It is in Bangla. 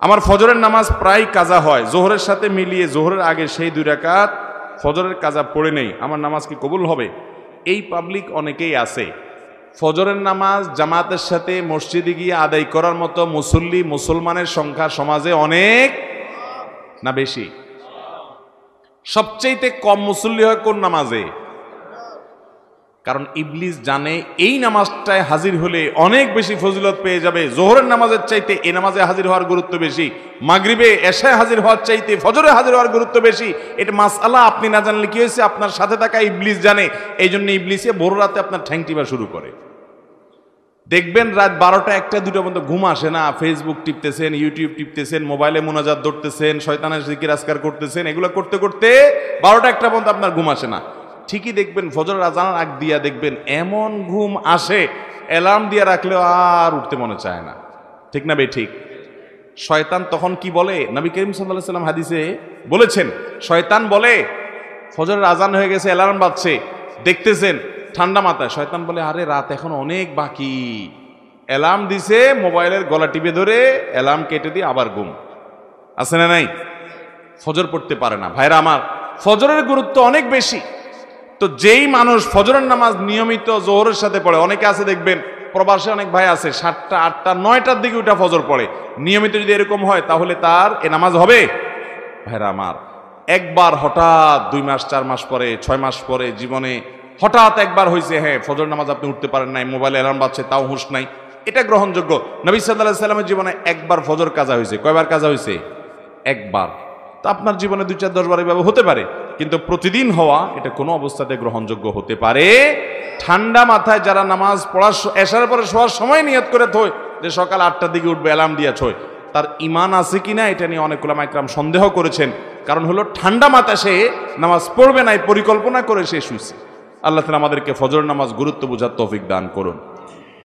আমার ফজরের নামাজ প্রায় কাজা হয়, জোহরের সাথে মিলিয়ে জোহরের আগে সেই 2 রাকাত ফজরের কাজা পড়ে নেই, আমার নামাজ কি কবুল হবে? এই পাবলিক অনেকেই আছে, ফজরের নামাজ জামাতের সাথে মসজিদে গিয়ে আদায় করার মতো মুসল্লি মুসলমানের সংখ্যা সমাজে অনেক না বেশি? সবচেয়ে কম মুসল্লি হয় কোন নামাজে? কারণ ইবলিস জানে এই নামাজটায় হাজির হলে অনেক বেশি ফজিলত পেয়ে যাবে, জোহরের নামাজের চাইতে এই নামাজে হাজির হওয়ার গুরুত্ব বেশি, মাগরিবে এশায় হাজির হওয়ার চাইতে ফজরে হাজির হওয়ার গুরুত্ব বেশি। এটা মাসআলা আপনি না জানলে কি হয়েছে, আপনার সাথে থাকা ইবলিস জানে, এই জন্য ইবলিসে ভোর রাতে আপনার ঠ্যাং টিপা শুরু করে। দেখবেন রাত 12টা 1টা 2টা পর্যন্ত ঘুম আসে না, ফেসবুক টিপতেছেন, ইউটিউব টিপতেছেন, মোবাইলে মুনাজাত ধরতেছেন, শয়তানের জিকির আজকার করতেছেন, এগুলো করতে করতে 12টা 1টা পর্যন্ত আপনার ঘুম আসে না। ঠিকই দেখবেন ফজরের আজানের আগ দিয়া দেখবেন এমন ঘুম আসে, অ্যালার্ম দিয়ে রাখলেও আর উঠতে মনে চায় না, ঠিক না বে ঠিক? শয়তান তখন কি বলে? নবী করিম সাল্লাল্লাহু আলাইহি ওয়াসাল্লাম হাদিসে বলেছেন, শয়তান বলে ফজরের আজান হয়ে গেছে, অ্যালার্ম বাজছে, দেখতেছেন ঠান্ডা মাথায়, শয়তান বলে আরে রাত এখন অনেক বাকি, অ্যালার্ম দিছে, মোবাইলের গলা টিপে ধরে অ্যালার্ম কেটে দিয়ে আবার ঘুম। আছে না নাই? ফজর পড়তে পারে না। ভাইরা আমার, ফজরের গুরুত্ব অনেক বেশি। তো যেই মানুষ ফজরের নামাজ নিয়মিত জোহরের সাথে পড়ে, অনেকে আছে দেখবেন প্রবাসে অনেক ভাই আছে 7টা 8টা 9টার দিকে উঠা ফজর পড়ে, নিয়মিত যদি এরকম হয় তাহলে তার এ নামাজ হবে? ভাইরা আমার, একবার হঠাৎ 2 মাস 4 মাস পরে 6 মাস পরে জীবনে হঠাৎ একবার হয়েছে, হ্যাঁ ফজর নামাজ আপনি উঠতে পারেন নাই, মোবাইলে অ্যালার্ম বাজছে তাও হুঁশ নাই, এটা গ্রহণযোগ্য। নবী সাল্লাল্লাহু আলাইহি সাল্লামের জীবনে একবার ফজর কাজা হয়েছে। কয়বার কাজা হয়েছে? একবার। তো আপনার জীবনে 2 4 10 বার এভাবে হতে পারে, কিন্তু প্রতিদিন হওয়া এটা কোনো অবস্থাতে গ্রহণযোগ্য হতে পারে? ঠান্ডা মাথায় যারা নামাজ পড়ার এশার পরে শোয়ার সময় নিয়ত করে থয় যে সকাল 8টার দিকে উঠবে, অ্যালার্ম দিয়া ছয়, তার ঈমান আছে কিনা এটা নিয়ে অনেক উলামা ইকরাম সন্দেহ করেছেন। কারণ হলো ঠান্ডা মাথায় সে নামাজ পড়বে না, পরিকল্পনা করে সে শুয়েছে। আল্লাহ তাআলা আমাদেরকে ফজর নামাজ গুরুত্ব বোঝার তৌফিক দান করুন।